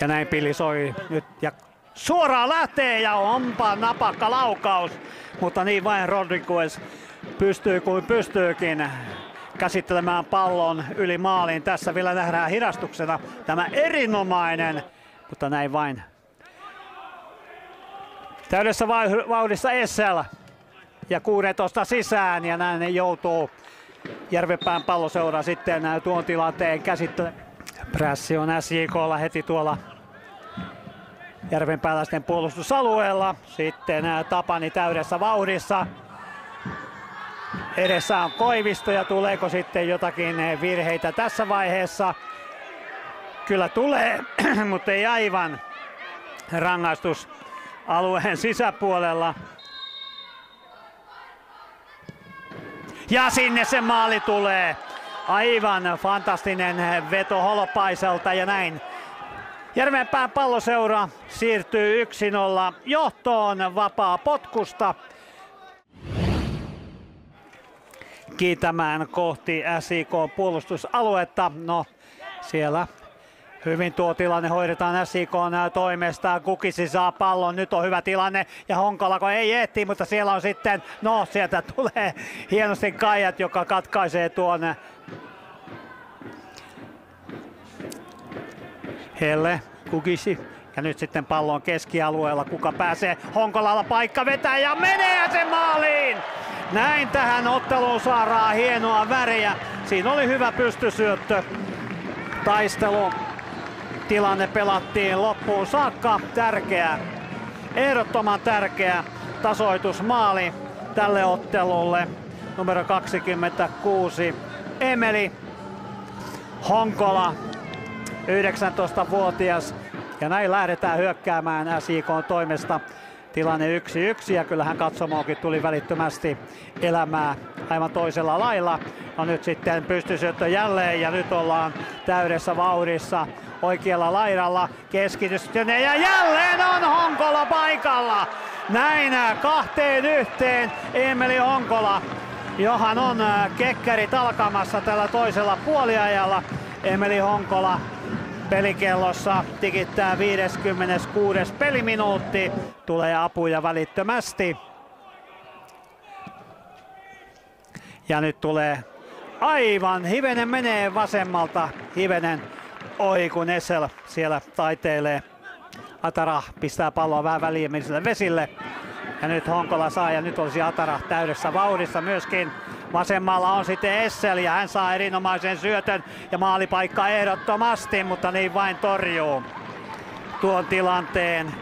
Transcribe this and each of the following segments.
Ja näin pilli soi nyt ja suoraan lähtee ja onpa napakka laukaus. Mutta niin vain Rodriguez pystyy kuin pystyykin käsittelemään pallon yli maalin. Tässä vielä nähdään hidastuksena tämä erinomainen, mutta näin vain. Täydessä vauhdissa Essel ja 16 sisään ja näin joutuu Järvenpään Palloseura sitten tuon tilanteen käsittelemään. Prässi on SJK:lla heti tuolla järvenpääläisten puolustusalueella. Sitten Tapani täydessä vauhdissa. Edessä on Koivisto ja tuleeko sitten jotakin virheitä tässä vaiheessa? Kyllä tulee, mutta ei aivan. Rangaistusalueen sisäpuolella. Ja sinne se maali tulee. Aivan fantastinen veto Holopaiselta ja näin. Järvenpään Palloseura siirtyy 1-0 johtoon vapaa potkusta. Kiitämään kohti SIK puolustusaluetta. No siellä hyvin tuo tilanne hoidetaan SIK:n toimesta. Kukisi saa pallon, nyt on hyvä tilanne ja Honkolako ei ehti, mutta siellä on sitten, no sieltä tulee hienosti Kaijat, joka katkaisee tuon Helle, Kukisi. Ja nyt sitten pallon keskialueella, kuka pääsee, Honkolalla paikka vetää ja menee se maaliin! Näin tähän otteluun saadaan hienoa väriä. Siinä oli hyvä pystysyöttö. Taistelu. Tilanne pelattiin loppuun saakka. Tärkeä, ehdottoman tärkeä tasoitusmaali tälle ottelulle. Numero 26 Emeli Honkola, 19-vuotias. Ja näin lähdetään hyökkäämään SIK:n toimesta. Tilanne 1-1 ja kyllähän katsomoonkin tuli välittömästi elämää aivan toisella lailla. No nyt sitten pystysyöttö jälleen ja nyt ollaan täydessä vauhdissa oikealla laidalla. Keskitys ja jälleen on Honkola paikalla. Näin 2-1 Emeli Honkola, johan on kekkärit alkamassa tällä toisella puoliajalla. Emeli Honkola pelikellossa tikittää 56. peliminuutti. Tulee apuja välittömästi. Ja nyt tulee aivan, hivenen menee vasemmalta, hivenen ohi kun Essel siellä taiteilee. Atara pistää palloa vähän väljemmiselle vesille. Ja nyt Honkola saa ja nyt olisi Atara täydessä vauhdissa myöskin. Vasemmalla on sitten Essel ja hän saa erinomaisen syötön ja maalipaikka ehdottomasti, mutta niin vain torjuu tuon tilanteen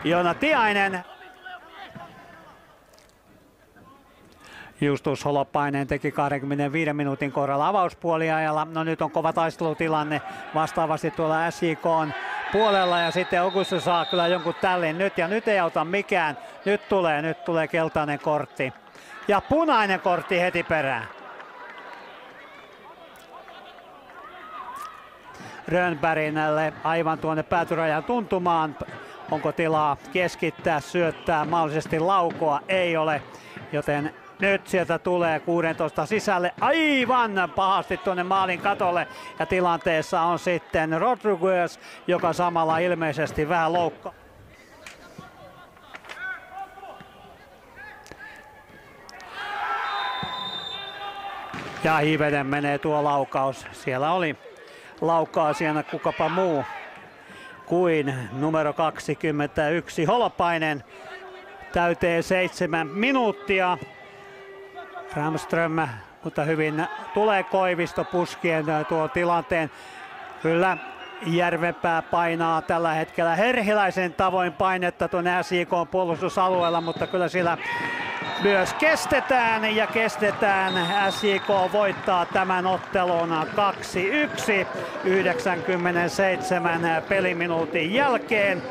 Joona Tiainen. Justus Holopainen teki 25 minuutin kohdalla avauspuoliajalla. No nyt on kova taistelutilanne vastaavasti tuolla SJK:n puolella ja sitten Augusto saa kyllä jonkun tällin nyt ja nyt ei auta mikään. Nyt tulee keltainen kortti ja punainen kortti heti perään. Rönnberginälle aivan tuonne päätyrajan tuntumaan. Onko tilaa keskittää, syöttää, mahdollisesti laukoa? Ei ole, joten nyt sieltä tulee 16 sisälle aivan pahasti tuonne maalin katolle ja tilanteessa on sitten Rodriguez, joka samalla ilmeisesti vähän loukkaa. Ja hivenen menee tuo laukaus. Siellä oli laukaasijana kukapa muu kuin numero 21 Holopainen. Täyteen 7 minuuttia. Ramström, mutta hyvin tulee Koivisto puskien tuo tilanteen. Kyllä Järvenpää painaa tällä hetkellä Herhiläisen tavoin painetta tuonne SJK:n puolustusalueella, mutta kyllä siellä myös kestetään ja kestetään. SJK voittaa tämän ottelun 2-1 97 peliminuutin jälkeen.